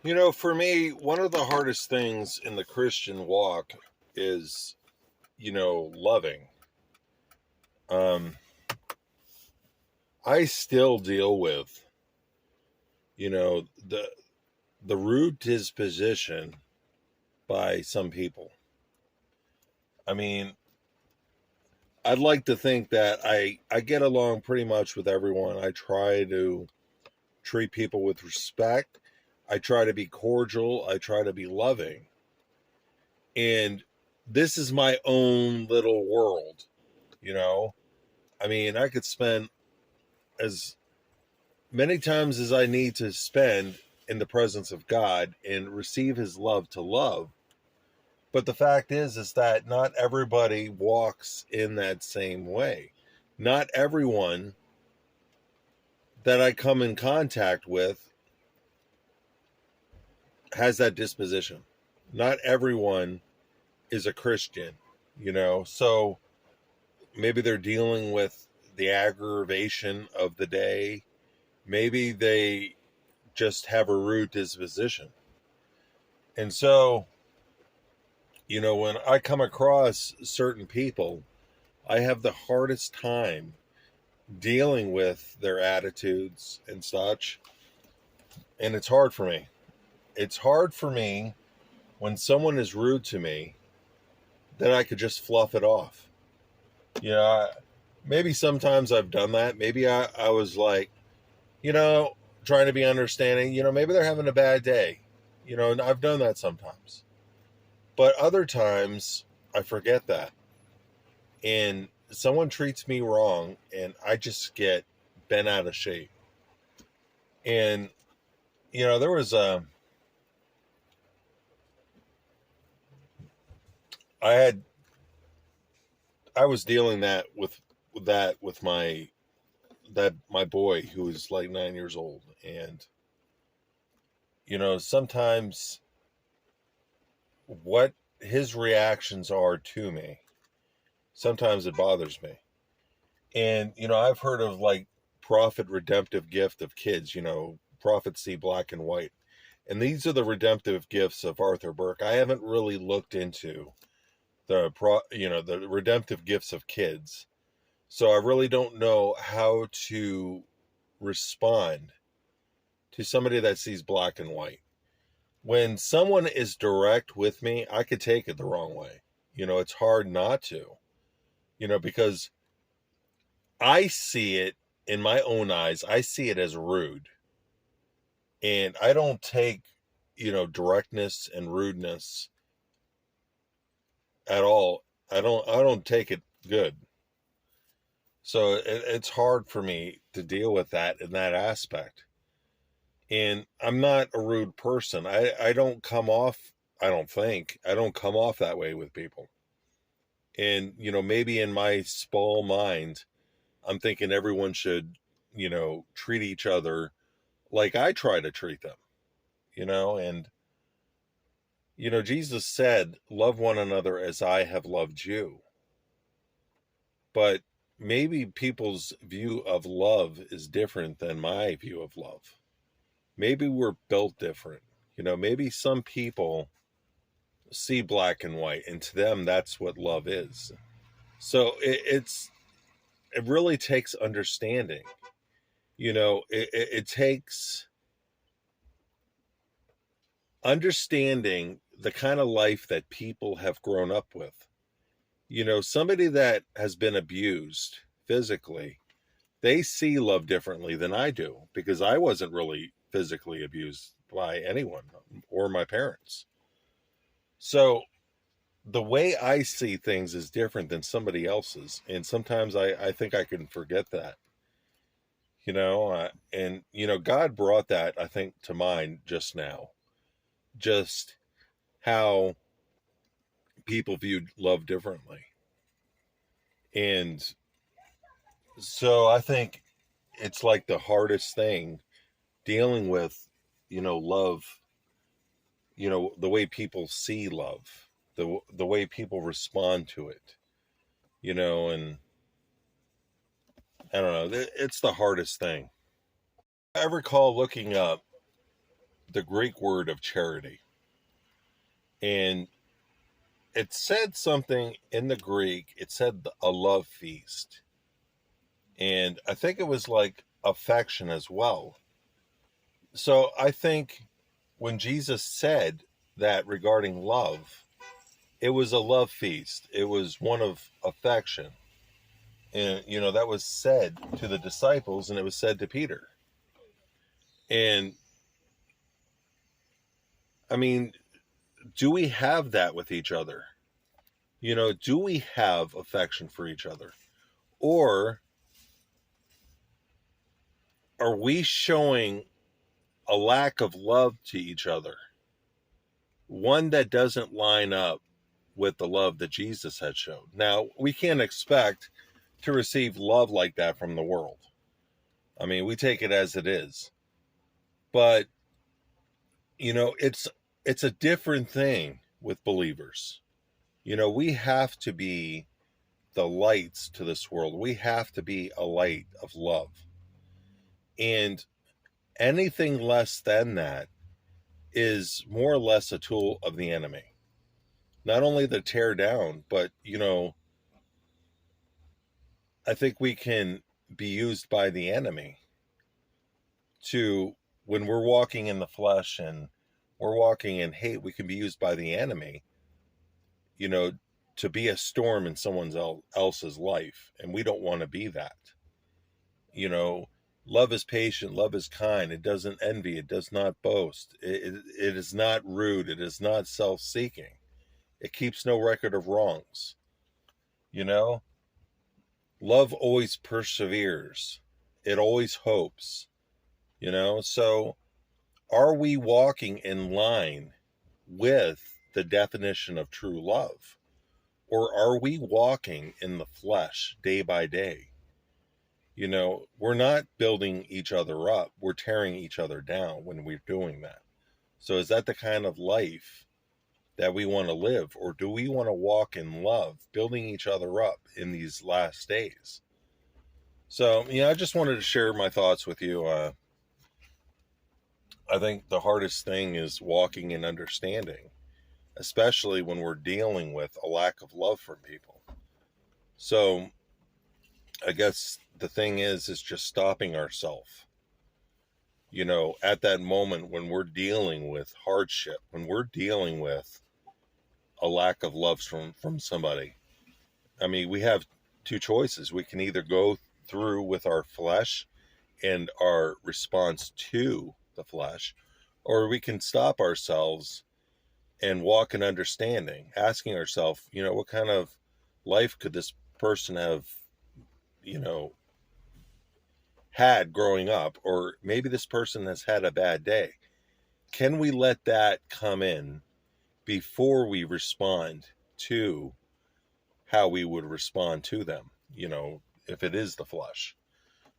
For me, one of the hardest things in the Christian walk is, loving. Um, I still deal with, you know, the the rude disposition by some people. I mean, I'd like to think that I get along pretty much with everyone. I try to treat people with respect. I try to be cordial. I try to be loving. And this is my own little world, you know? I mean, I could spend as many times as I need to spend in the presence of God and receive his love to love. But the fact is that not everybody walks in that same way. Not everyone that I come in contact with has that disposition. Not everyone is a Christian. So maybe they're dealing with the aggravation of the day. Maybe they just have a rude disposition. And so, when I come across certain people, I have the hardest time dealing with their attitudes and such. And it's hard for me. It's hard for me when someone is rude to me that I could just fluff it off. You know, maybe sometimes I've done that. Maybe I was like, you know, trying to be understanding. Maybe they're having a bad day. And I've done that sometimes. But other times I forget that. And someone treats me wrong and I just get bent out of shape. And, there was I had, I was dealing with my boy who was like 9 years old. And, sometimes what his reactions are to me, sometimes it bothers me. And, I've heard of like prophet redemptive gift of kids, prophets see black and white. And these are the redemptive gifts of Arthur Burke. I haven't really looked into the redemptive gifts of kids. So I really don't know how to respond to somebody that sees black and white. When someone is direct with me, I could take it the wrong way. It's hard not to, because I see it in my own eyes, I see it as rude. And I don't take, directness and rudeness at all. I don't take it good. So it's hard for me to deal with that in that aspect. And I'm not a rude person. I don't come off, I don't come off that way with people. And, maybe in my small mind, I'm thinking everyone should, treat each other like I try to treat them, and, Jesus said, love one another as I have loved you. But maybe people's view of love is different than my view of love. Maybe we're built different. Maybe some people see black and white, and to them, that's what love is. So it really takes understanding. It takes understanding the kind of life that people have grown up with. Somebody that has been abused physically, they see love differently than I do because I wasn't really physically abused by anyone or my parents. So the way I see things is different than somebody else's. And sometimes I think I can forget that, and, God brought that, I think, to mind just now, just how people viewed love differently. And so I think it's like the hardest thing dealing with, love, the way people see love, the way people respond to it, and I don't know, it's the hardest thing. I recall looking up the Greek word of charity. And it said something in the Greek, it said a love feast. And I think it was like affection as well. So I think when Jesus said that regarding love, it was a love feast. It was one of affection. And, that was said to the disciples and it was said to Peter. And I mean, do we have that with each other? Do we have affection for each other? Or are we showing a lack of love to each other? One that doesn't line up with the love that Jesus had shown. Now, we can't expect to receive love like that from the world. I mean, we take it as it is. But, it's a different thing with believers. We have to be the lights to this world. We have to be a light of love. And anything less than that is more or less a tool of the enemy. Not only to tear down, but, I think we can be used by the enemy to, when we're walking in the flesh and we're walking in hate, we can be used by the enemy, to be a storm in someone else's life. And we don't want to be that. Love is patient, love is kind. It doesn't envy, it does not boast. It is not rude, it is not self-seeking. It keeps no record of wrongs. Love always perseveres. It always hopes. So are we walking in line with the definition of true love? Or are we walking in the flesh day by day? We're not building each other up. We're tearing each other down when we're doing that. So is that the kind of life that we want to live? Or do we want to walk in love, building each other up in these last days? So, I just wanted to share my thoughts with you. I think the hardest thing is walking in understanding, especially when we're dealing with a lack of love from people. So I guess the thing is just stopping ourselves, at that moment when we're dealing with hardship, when we're dealing with a lack of love from somebody. I mean, we have two choices. We can either go through with our flesh and our response to the flesh, or we can stop ourselves and walk in understanding, asking ourselves, what kind of life could this person have, had growing up, or maybe this person has had a bad day. Can we let that come in before we respond to how we would respond to them, if it is the flesh?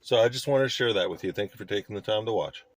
So I just wanted to share that with you. Thank you for taking the time to watch.